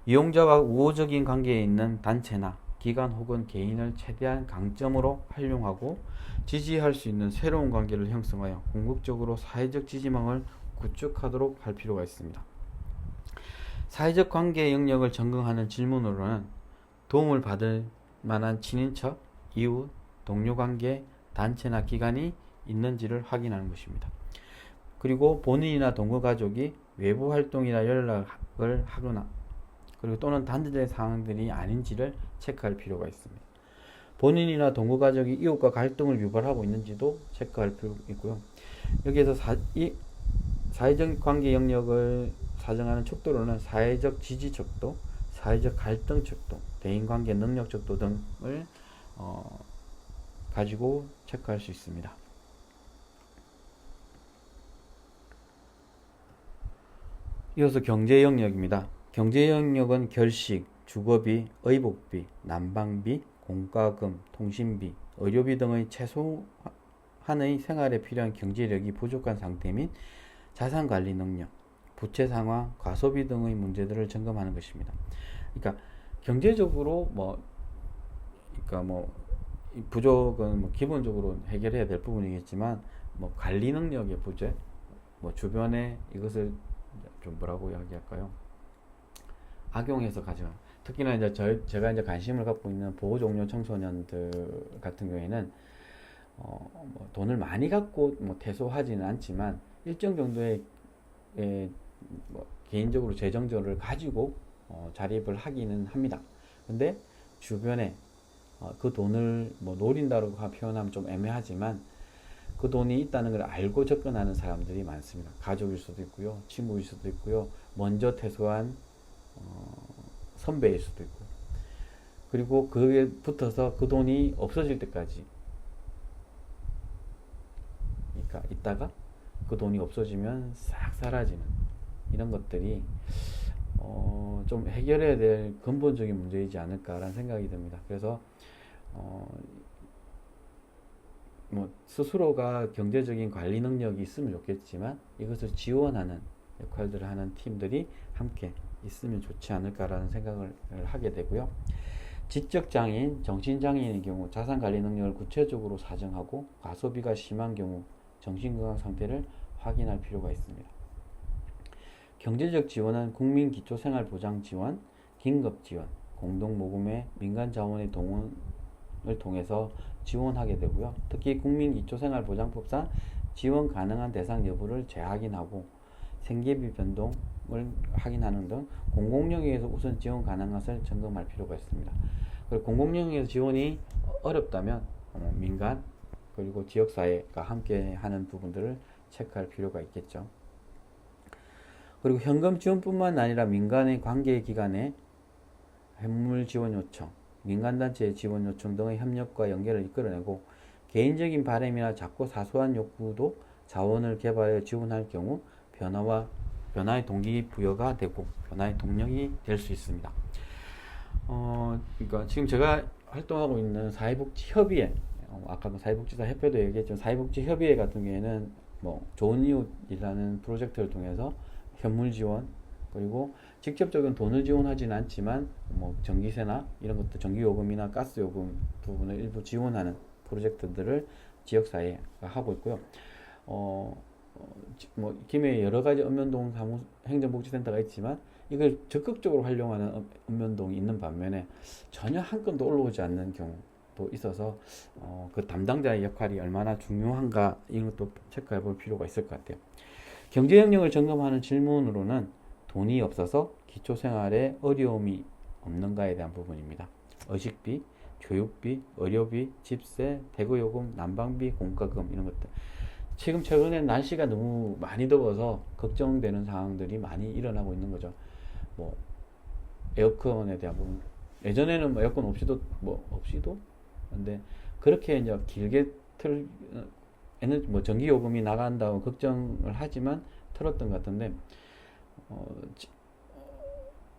이용자와 우호적인 관계에 있는 단체나 기관 혹은 개인을 최대한 강점으로 활용하고 지지할 수 있는 새로운 관계를 형성하여 궁극적으로 사회적 지지망을 구축하도록 할 필요가 있습니다. 사회적 관계 영역을 점검하는 질문으로는 도움을 받을 만한 친인척, 이웃, 동료 관계, 단체나 기관이 있는지를 확인하는 것입니다. 그리고 본인이나 동거 가족이 외부 활동이나 연락을 하거나 그리고 또는 단절된 상황들이 아닌지를 체크할 필요가 있습니다. 본인이나 동거 가족이 이웃과 갈등을 유발하고 있는지도 체크할 필요가 있고요. 여기에서 사회적 관계 영역을 사정하는 척도로는 사회적 지지 척도, 사회적 갈등 척도, 대인관계 능력 척도 등을 가지고 체크할 수 있습니다. 이어서 경제 영역입니다. 경제 영역은 결식, 주거비, 의복비, 난방비, 공과금, 통신비, 의료비 등의 최소한의 생활에 필요한 경제력이 부족한 상태 및 자산관리 능력, 부채 상황, 과소비 등의 문제들을 점검하는 것입니다. 그러니까 경제적으로 부족은 기본적으로 해결해야 될 부분이겠지만 관리 능력의 부재, 주변에 이것을 좀 뭐라고 이야기할까요? 악용해서 가져가. 특히나 이제 제가 이제 관심을 갖고 있는 보호 종료 청소년들 같은 경우에는 돈을 많이 갖고 퇴소하지는 않지만 일정 정도의 개인적으로 재정적을 가지고 자립을 하기는 합니다. 근데 주변에 그 돈을 노린다고 표현하면 좀 애매하지만 그 돈이 있다는 걸 알고 접근하는 사람들이 많습니다. 가족일 수도 있고요, 친구일 수도 있고요, 먼저 퇴소한 선배일 수도 있고, 그리고 그에 붙어서 그 돈이 없어질 때까지, 그러니까 있다가 그 돈이 없어지면 싹 사라지는 이런 것들이 좀 해결해야 될 근본적인 문제이지 않을까라는 생각이 듭니다. 그래서 스스로가 경제적인 관리 능력이 있으면 좋겠지만 이것을 지원하는 역할들을 하는 팀들이 함께 있으면 좋지 않을까라는 생각을 하게 되고요. 지적장애인, 정신장애인의 경우 자산관리 능력을 구체적으로 사정하고 과소비가 심한 경우 정신건강 상태를 확인할 필요가 있습니다. 경제적 지원은 국민기초생활보장지원, 긴급지원, 공동모금회, 민간자원의 동원을 통해서 지원하게 되고요. 특히 국민기초생활보장법상 지원 가능한 대상 여부를 재확인하고 생계비 변동을 확인하는 등 공공영역에서 우선 지원 가능한 것을 점검할 필요가 있습니다. 그리고 공공영역에서 지원이 어렵다면 민간 그리고 지역사회가 함께 하는 부분들을 체크할 필요가 있겠죠. 그리고 현금 지원뿐만 아니라 민간의 관계기관의 현물 지원 요청, 민간단체의 지원 요청 등의 협력과 연계를 이끌어내고 개인적인 바람이나 작고 사소한 욕구도 자원을 개발해 지원할 경우 변화의 동기부여가 되고 변화의 동력이 될 수 있습니다. 그러니까 지금 제가 활동하고 있는 사회복지협의회, 아까 사회복지사 협회도 얘기했지만 사회복지협의회 같은 경우에는 좋은 이웃이라는 프로젝트를 통해서 현물 지원 그리고 직접적인 돈을 지원하지는 않지만 전기세나 이런 것들 전기요금이나 가스요금 부분을 일부 지원하는 프로젝트들을 지역사회가 하고 있고요. 김해에 여러 가지 읍면동 행정복지센터가 있지만 이걸 적극적으로 활용하는 읍면동이 있는 반면에 전혀 한 건도 올라오지 않는 경우도 있어서 그 담당자의 역할이 얼마나 중요한가 이런 것도 체크해 볼 필요가 있을 것 같아요. 경제 영역을 점검하는 질문으로는 돈이 없어서 기초생활에 어려움이 없는가에 대한 부분입니다. 의식비, 교육비, 의료비, 집세, 대거요금, 난방비, 공과금 이런 것들. 지금 최근에 날씨가 너무 많이 더워서 걱정되는 상황들이 많이 일어나고 있는 거죠. 에어컨에 대한 부분. 예전에는 에어컨 없이도 근데 그렇게 이제 길게 전기요금이 나간다고 걱정을 하지만 틀었던 것 같은데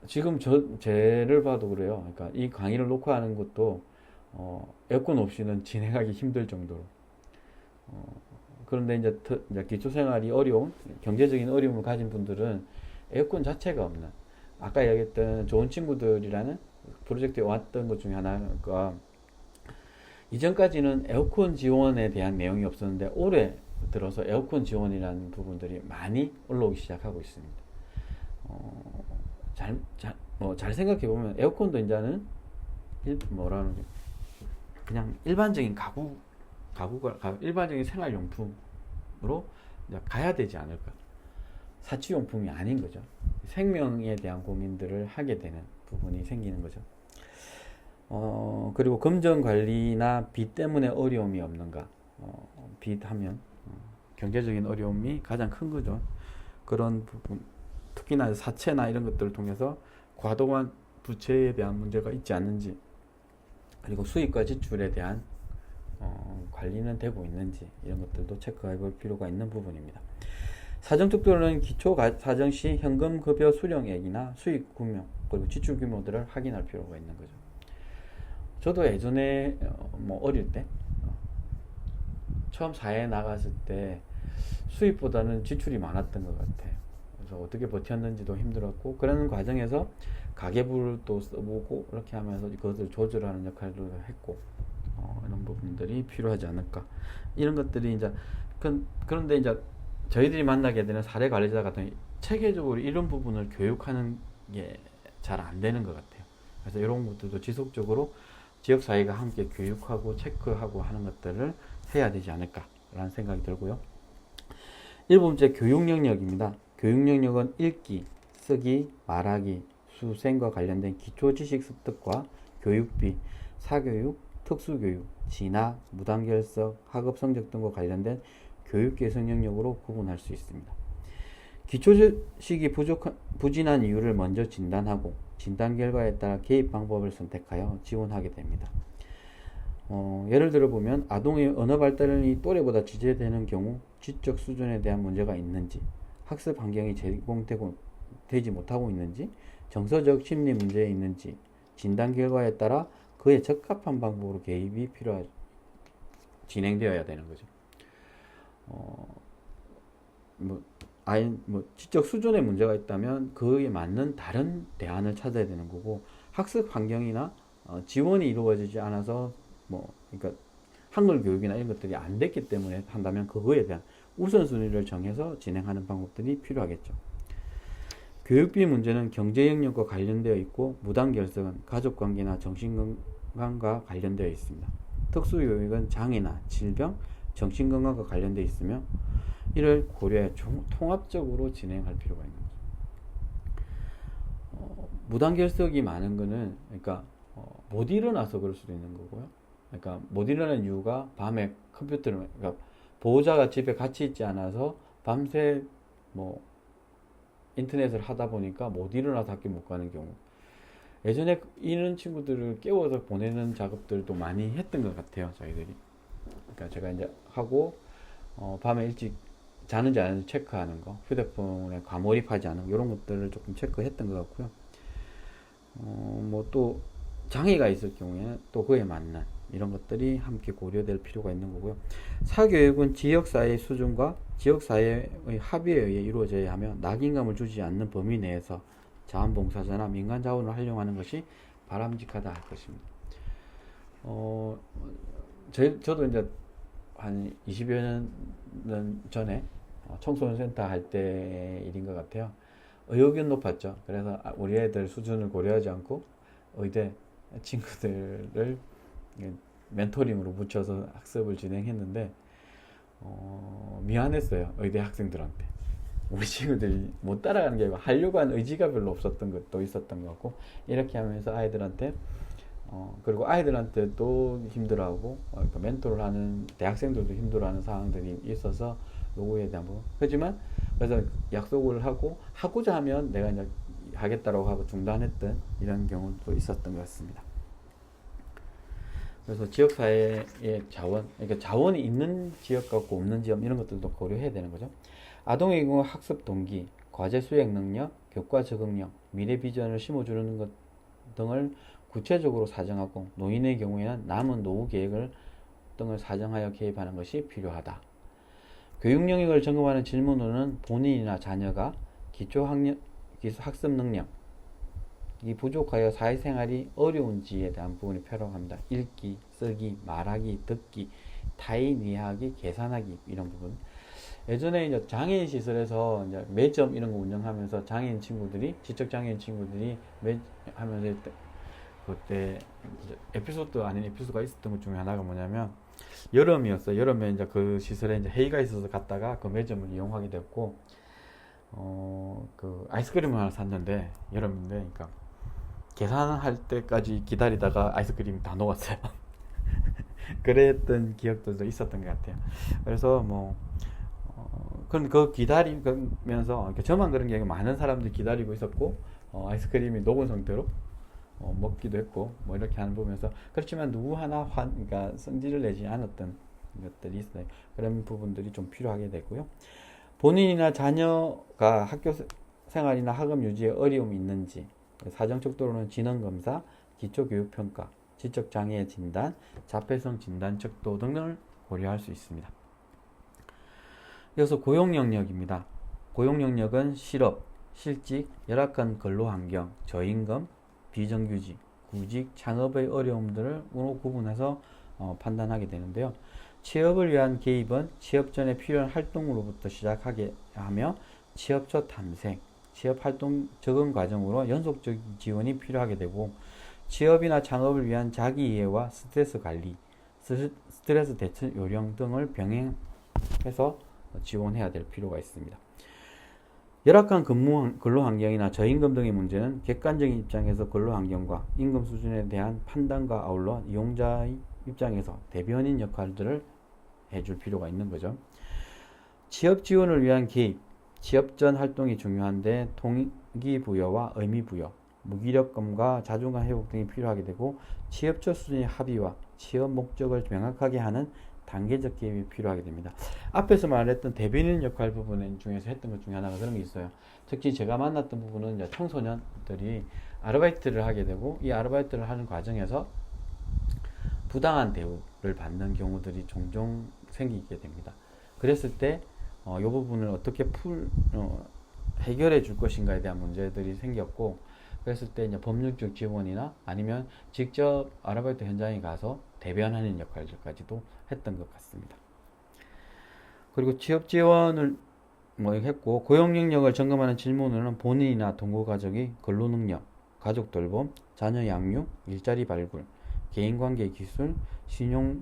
지금 제를 봐도 그래요. 그러니까 이 강의를 녹화하는 것도 에어컨 없이는 진행하기 힘들 정도로. 그런데 이제 기초생활이 어려운, 경제적인 어려움을 가진 분들은 에어컨 자체가 없는, 아까 얘기했던 좋은 친구들이라는 프로젝트에 왔던 것 중에 하나가, 이전까지는 에어컨 지원에 대한 내용이 없었는데 올해 들어서 에어컨 지원이라는 부분들이 많이 올라오기 시작하고 있습니다. 잘 생각해 보면 에어컨도 이제는 뭐라는 게 그냥 일반적인 일반적인 생활용품으로 이제 가야 되지 않을까. 사치용품이 아닌 거죠. 생명에 대한 고민들을 하게 되는 부분이 생기는 거죠. 그리고 금전 관리나 빚 때문에 어려움이 없는가. 빚 하면 경제적인 어려움이 가장 큰 거죠. 그런 부분, 특히나 사채나 이런 것들을 통해서 과도한 부채에 대한 문제가 있지 않는지, 그리고 수입과 지출에 대한 관리는 되고 있는지, 이런 것들도 체크해 볼 필요가 있는 부분입니다. 사정특도는 기초 사정 시 현금 급여 수령액이나 수입 규모, 그리고 지출 규모들을 확인할 필요가 있는 거죠. 저도 예전에 어릴 때 처음 사회에 나갔을 때 수입보다는 지출이 많았던 것 같아요. 그래서 어떻게 버텼는지도 힘들었고, 그런 과정에서 가계부를 또 써보고 이렇게 하면서 그것을 조절하는 역할도 했고, 이런 부분들이 필요하지 않을까. 이런 것들이 이제 그런데 이제 저희들이 만나게 되는 사례 관리자 같은 체계적으로 이런 부분을 교육하는 게 잘 안 되는 것 같아요. 그래서 이런 것들도 지속적으로 지역사회가 함께 교육하고 체크하고 하는 것들을 해야 되지 않을까라는 생각이 들고요. 1번째 교육 영역입니다. 교육 영역은 읽기, 쓰기, 말하기, 수생과 관련된 기초 지식 습득과 교육비, 사교육, 특수교육, 진학, 무단결석, 학업 성적 등과 관련된 교육 개선 영역으로 구분할 수 있습니다. 기초 지식이 부진한 이유를 먼저 진단하고 진단 결과에 따라 개입 방법을 선택하여 지원하게 됩니다. 예를 들어 보면 아동의 언어 발달이 또래보다 지체되는 경우 지적 수준에 대한 문제가 있는지, 학습 환경이 되지 못하고 있는지, 정서적 심리 문제에 있는지, 진단 결과에 따라 그에 적합한 방법으로 개입이 진행되어야 되는 거죠. 지적 수준에 문제가 있다면 그에 맞는 다른 대안을 찾아야 되는 거고, 학습 환경이나 지원이 이루어지지 않아서 그러니까 한글 교육이나 이런 것들이 안 됐기 때문에 한다면 그거에 대한 우선순위를 정해서 진행하는 방법들이 필요하겠죠. 교육비 문제는 경제 영역과 관련되어 있고, 무단결석은 가족관계나 정신건강과 관련되어 있습니다. 특수교육은 장애나 질병, 정신건강과 관련되어 있으며 이를 고려해 통합적으로 진행할 필요가 있는 거죠. 무단결석이 많은 거는 그러니까 못 일어나서 그럴 수도 있는 거고요. 그러니까 못 일어나는 이유가 밤에 컴퓨터를, 그러니까 보호자가 집에 같이 있지 않아서 밤새 인터넷을 하다 보니까 못 일어나서 학교 못 가는 경우. 예전에 이런 친구들을 깨워서 보내는 작업들도 많이 했던 것 같아요, 저희들이. 그러니까 제가 이제 하고 밤에 일찍 자는지 안 하는지 체크하는 거, 휴대폰에 과몰입하지 않은 거, 이런 것들을 조금 체크했던 것 같고요. 또 장애가 있을 경우에 또 그에 맞는 이런 것들이 함께 고려될 필요가 있는 거고요. 사교육은 지역사회의 수준과 지역사회의 합의에 의해 이루어져야 하며 낙인감을 주지 않는 범위 내에서 자원봉사자나 민간자원을 활용하는 것이 바람직하다 할 것입니다. 저도 이제 한 20여 년 전에 청소년센터 할 때 일인 것 같아요. 의욕은 높았죠. 그래서 우리 애들 수준을 고려하지 않고 의대 친구들을 멘토링으로 붙여서 학습을 진행했는데 미안했어요. 의대 학생들한테. 우리 친구들이 못 따라가는 게 아니고 하려고 하는 의지가 별로 없었던 것도 있었던 것 같고, 이렇게 하면서 아이들한테 그리고 아이들한테도 힘들어하고, 그러니까 멘토를 하는 대학생들도 힘들어하는 상황들이 있어서 요거에 대한 부분. 하지만 그래서 약속을 하고자 하면 내가 이제 하겠다라고 하고 중단했던 이런 경우도 있었던 것 같습니다. 그래서 지역사회의 자원, 그러니까 자원이 있는 지역 같고 없는 지역 이런 것들도 고려해야 되는 거죠. 아동의 경우 학습 동기, 과제 수행 능력, 교과 적응력, 미래 비전을 심어주는 것 등을 구체적으로 사정하고 노인의 경우에는 남은 노후 계획을 등을 사정하여 개입하는 것이 필요하다. 교육 영역을 점검하는 질문으로는 본인이나 자녀가 학습 능력, 이 부족하여 사회생활이 어려운지에 대한 부분이 필요합니다. 읽기, 쓰기, 말하기, 듣기, 타인 이해하기, 계산하기 이런 부분. 예전에 이제 장애인 시설에서 이제 매점 이런 거 운영하면서 장애인 친구들이 지적 장애인 친구들이 하면서 그때 이제 에피소드 아닌 에피소드가 있었던 것 중에 하나가 뭐냐면 여름이었어요. 여름에 이제 그 시설에 이제 회의가 있어서 갔다가 그 매점을 이용하게 됐고 그 아이스크림을 하나 샀는데 여름인데 그러니까 계산할 때까지 기다리다가 아이스크림이 다 녹았어요. 그랬던 기억들도 있었던 것 같아요. 그래서 뭐 그 기다리면서 저만 그런 게 아니고 많은 사람들이 기다리고 있었고 아이스크림이 녹은 상태로 먹기도 했고 뭐 이렇게 하는 보면서 그렇지만 누구 하나 그러니까 성질을 내지 않았던 것들이 있어요. 그런 부분들이 좀 필요하게 되고요. 본인이나 자녀가 학교 생활이나 학업 유지에 어려움이 있는지 사정적 도로는 지능검사, 기초교육평가, 지적장애 진단, 자폐성 진단 척도 등을 고려할 수 있습니다. 이어서 고용영역입니다. 고용영역은 실업, 실직, 열악한 근로환경, 저임금, 비정규직, 구직, 창업의 어려움들을 구분해서 판단하게 되는데요. 취업을 위한 개입은 취업 전에 필요한 활동으로부터 시작하게 하며 취업 초 탐색, 취업 활동 적응 과정으로 연속적인 지원이 필요하게 되고 취업이나 창업을 위한 자기 이해와 스트레스 관리, 스트레스 대처 요령 등을 병행해서 지원해야 될 필요가 있습니다. 열악한 근로 환경이나 저임금 등의 문제는 객관적인 입장에서 근로 환경과 임금 수준에 대한 판단과 아울러 이용자의 입장에서 대변인 역할들을 해줄 필요가 있는 거죠. 취업 지원을 위한 개입, 취업 전 활동이 중요한데 동기부여와 의미부여, 무기력감과 자존감 회복 등이 필요하게 되고 취업 초 수준의 합의와 취업 목적을 명확하게 하는 단계적 개입이 필요하게 됩니다. 앞에서 말했던 대변인 역할 부분 중에서 했던 것 중에 하나가 그런 게 있어요. 특히 제가 만났던 부분은 이제 청소년들이 아르바이트를 하게 되고 이 아르바이트를 하는 과정에서 부당한 대우를 받는 경우들이 종종 생기게 됩니다. 그랬을 때 이 부분을 어떻게 해결해 줄 것인가에 대한 문제들이 생겼고 그랬을 때 이제 법률적 지원이나 아니면 직접 아르바이트 현장에 가서 대변하는 역할들까지도 했던 것 같습니다. 그리고 취업 지원을 했고 고용 영역을 점검하는 질문으로는 본인이나 동거 가족이 근로 능력, 가족 돌봄, 자녀 양육, 일자리 발굴, 개인관계 기술, 신용,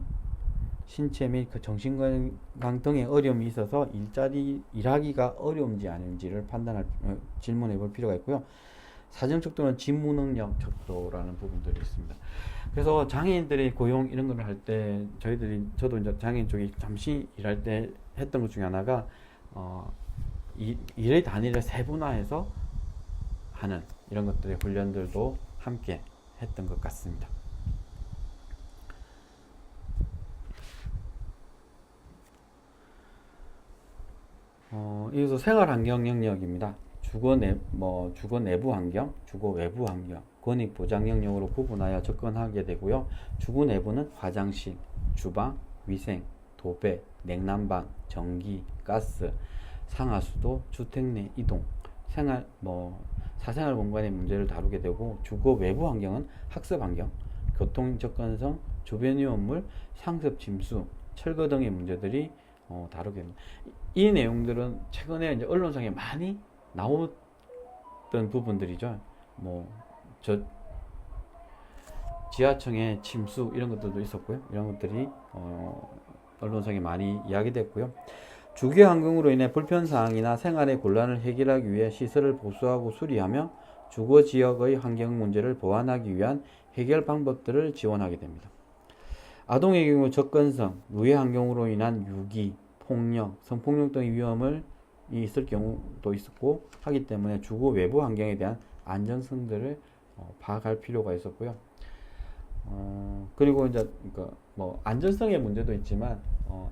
신체 및 정신건강 등의 어려움이 있어서 일하기가 어려운지 아닌지를 판단할 질문해 볼 필요가 있고요. 사정적 도는 직무 능력 척도라는 부분들이 있습니다. 그래서 장애인들의 고용 이런 걸 할 때 저도 이제 장애인 쪽에 잠시 일할 때 했던 것 중에 하나가 일의 단위를 세분화해서 하는 이런 것들의 훈련들도 함께 했던 것 같습니다. 이어서 생활환경 영역입니다. 주거 내부 환경, 주거 외부 환경, 권익 보장 영역으로 구분하여 접근하게 되고요. 주거 내부는 화장실, 주방, 위생, 도배, 냉난방, 전기, 가스, 상하수도, 주택 내 이동, 사생활 공간의 문제를 다루게 되고 주거 외부 환경은 학습 환경, 교통 접근성, 주변 위험물, 상습 침수, 철거 등의 문제들이 다루게 됩니다. 이 내용들은 최근에 이제 언론상에 많이 나왔던 부분들이죠. 지하층의 침수 이런 것들도 있었고요. 이런 것들이 언론상에 많이 이야기됐고요. 주거 환경으로 인해 불편사항이나 생활의 곤란을 해결하기 위해 시설을 보수하고 수리하며 주거 지역의 환경 문제를 보완하기 위한 해결 방법들을 지원하게 됩니다. 아동의 경우 접근성, 유해 환경으로 인한 유기, 폭력, 성폭력 등의 위험을 있을 경우도 있었고 하기 때문에 주거 외부 환경에 대한 안전성들을 파악할 필요가 있었고요. 그리고 이제 그러니까 뭐 안전성의 문제도 있지만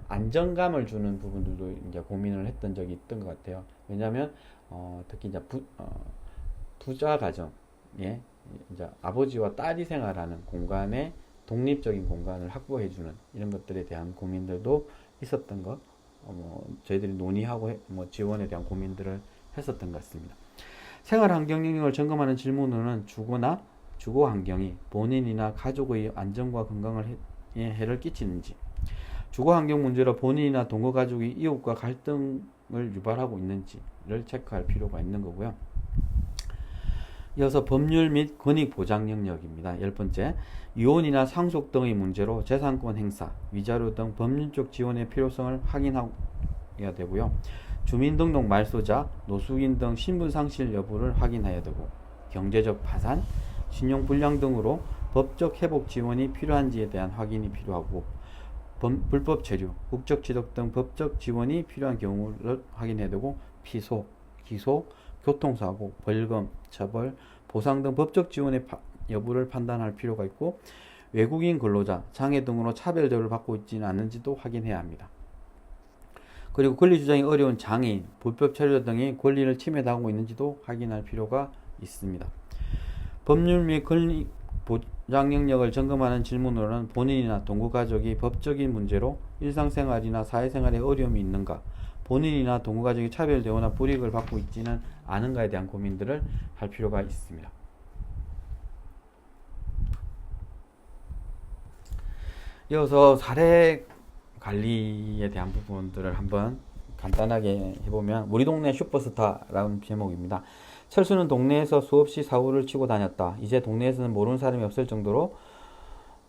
안정감을 주는 부분들도 이제 고민을 했던 적이 있던 것 같아요. 왜냐하면 특히 이제 부자 가정에 이제 아버지와 딸이 생활하는 공간에 독립적인 공간을 확보해주는 이런 것들에 대한 고민들도 있었던 것, 저희들이 논의하고 뭐 지원에 대한 고민들을 했었던 것 같습니다. 생활 환경 영역을 점검하는 질문으로는 주거 환경이 본인이나 가족의 안전과 건강에 해를 끼치는지, 주거 환경 문제로 본인이나 동거 가족이 이웃과 갈등을 유발하고 있는지를 체크할 필요가 있는 거고요. 이어서 법률 및 권익 보장 영역입니다. 10번째, 이혼이나 상속 등의 문제로 재산권 행사, 위자료 등 법률적 지원의 필요성을 확인해야 되고요. 주민등록 말소자, 노숙인 등 신분 상실 여부를 확인해야 되고, 경제적 파산, 신용불량 등으로 법적 회복 지원이 필요한지에 대한 확인이 필요하고, 불법 체류, 국적 취득 등 법적 지원이 필요한 경우를 확인해야 되고, 피소, 기소, 교통사고, 벌금, 처벌, 보상 등 법적 지원의 여부를 판단할 필요가 있고, 외국인 근로자, 장애 등으로 차별 대우를 받고 있지는 않은지도 확인해야 합니다. 그리고 권리 주장이 어려운 장애인, 불법 체류 등의 권리를 침해당하고 있는지도 확인할 필요가 있습니다. 법률 및 권리 보장 영역을 점검하는 질문으로는 본인이나 동거 가족이 법적인 문제로 일상생활이나 사회생활에 어려움이 있는가, 본인이나 동거 가족이 차별 대우나 불이익을 받고 있지는 않은가에 대한 고민들을 할 필요가 있습니다. 이어서 사례 관리에 대한 부분들을 한번 간단하게 해보면, 우리 동네 슈퍼스타라는 제목입니다. 철수는 동네에서 수없이 사고를 치고 다녔다. 이제 동네에서는 모르는 사람이 없을 정도로,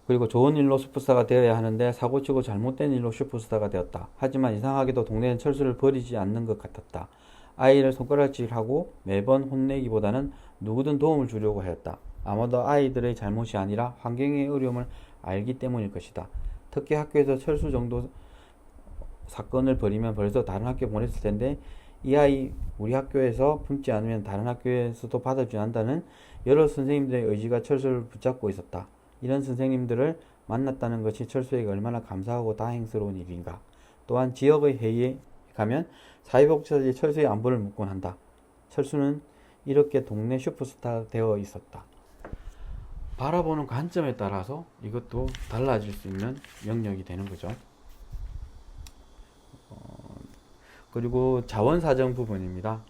그리고 좋은 일로 슈퍼스타가 되어야 하는데 사고치고 잘못된 일로 슈퍼스타가 되었다. 하지만 이상하게도 동네는 철수를 버리지 않는 것 같았다. 아이를 손가락질하고 매번 혼내기보다는 누구든 도움을 주려고 하였다. 아마도 아이들의 잘못이 아니라 환경의 어려움을 알기 때문일 것이다. 특히 학교에서 철수 정도 사건을 벌이면 벌써 다른 학교에 보냈을 텐데, 이 아이 우리 학교에서 품지 않으면 다른 학교에서도 받아주지 않는다는 여러 선생님들의 의지가 철수를 붙잡고 있었다. 이런 선생님들을 만났다는 것이 철수에게 얼마나 감사하고 다행스러운 일인가. 또한 지역의 회의에 가면 사회복지사들이 철수의 안부를 묻곤 한다. 철수는 이렇게 동네 슈퍼스타가 되어 있었다. 바라보는 관점에 따라서 이것도 달라질 수 있는 영역이 되는 거죠. 그리고 자원 사정 부분입니다.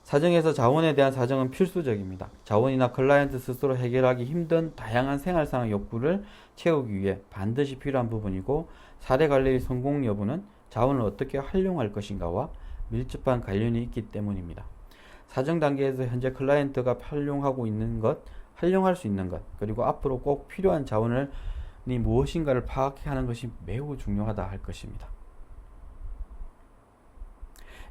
사정에서 자원에 대한 사정은 필수적입니다. 자원이나 클라이언트 스스로 해결하기 힘든 다양한 생활상의 욕구를 채우기 위해 반드시 필요한 부분이고, 사례 관리의 성공 여부는 자원을 어떻게 활용할 것인가와 밀접한 관련이 있기 때문입니다. 사정 단계에서 현재 클라이언트가 활용하고 있는 것, 활용할 수 있는 것, 그리고 앞으로 꼭 필요한 자원이 무엇인가를 파악하는 것이 매우 중요하다 할 것입니다.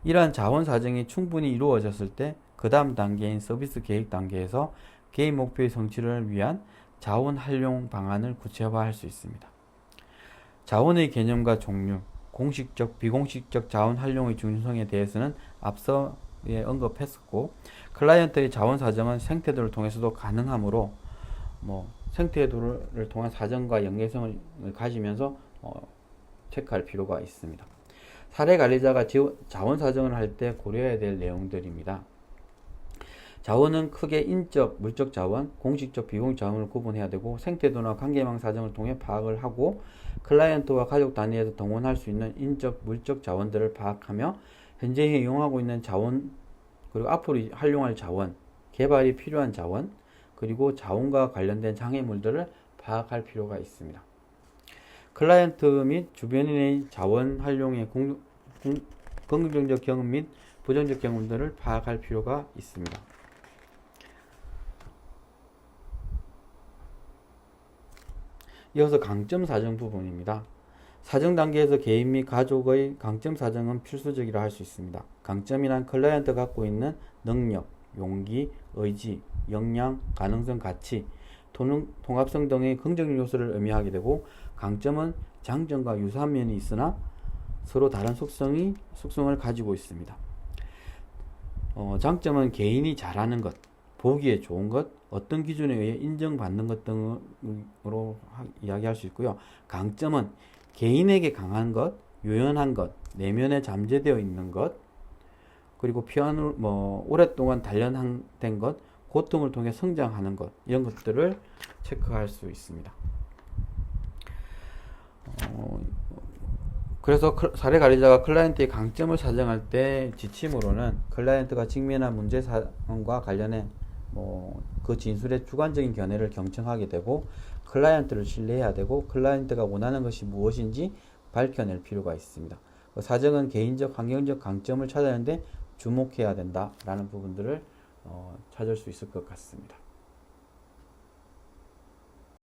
이러한 자원 사정이 충분히 이루어졌을 때 그 다음 단계인 서비스 계획 단계에서 개인 목표의 성취를 위한 자원 활용 방안을 구체화할 수 있습니다. 자원의 개념과 종류, 공식적, 비공식적 자원 활용의 중요성에 대해서는 앞서 언급했었고, 클라이언트의 자원 사정은 생태도를 통해서도 가능하므로 생태도를 통한 사정과 연계성을 가지면서 체크할 필요가 있습니다. 사례 관리자가 자원 사정을 할 때 고려해야 될 내용들입니다. 자원은 크게 인적, 물적 자원, 공식적, 비공식 자원을 구분해야 되고, 생태도나 관계망 사정을 통해 파악을 하고, 클라이언트와 가족 단위에서 동원할 수 있는 인적, 물적 자원들을 파악하며 현재 이용하고 있는 자원, 그리고 앞으로 활용할 자원, 개발이 필요한 자원, 그리고 자원과 관련된 장애물들을 파악할 필요가 있습니다. 클라이언트 및 주변인의 자원 활용의 긍정적 경험 및 부정적 경험들을 파악할 필요가 있습니다. 이어서 강점 사정 부분입니다. 사정 단계에서 개인 및 가족의 강점 사정은 필수적이라 할 수 있습니다. 강점이란 클라이언트가 갖고 있는 능력, 용기, 의지, 역량, 가능성, 가치, 통합성 등의 긍정적 요소를 의미하게 되고, 강점은 장점과 유사한 면이 있으나 서로 다른 속성을 가지고 있습니다. 장점은 개인이 잘하는 것, 보기에 좋은 것, 어떤 기준에 의해 인정받는 것 등으로 이야기할 수 있고요. 강점은 개인에게 강한 것, 유연한 것, 내면에 잠재되어 있는 것, 그리고 피아노 오랫동안 단련된 것, 고통을 통해 성장하는 것, 이런 것들을 체크할 수 있습니다. 그래서 사례 관리자가 클라이언트의 강점을 사정할 때 지침으로는 클라이언트가 직면한 문제 사항과 관련해 그 진술의 주관적인 견해를 경청하게 되고, 클라이언트를 신뢰해야 되고, 클라이언트가 원하는 것이 무엇인지 밝혀낼 필요가 있습니다. 사정은 개인적, 환경적 강점을 찾아내는데 주목해야 된다라는 부분들을 찾을 수 있을 것 같습니다.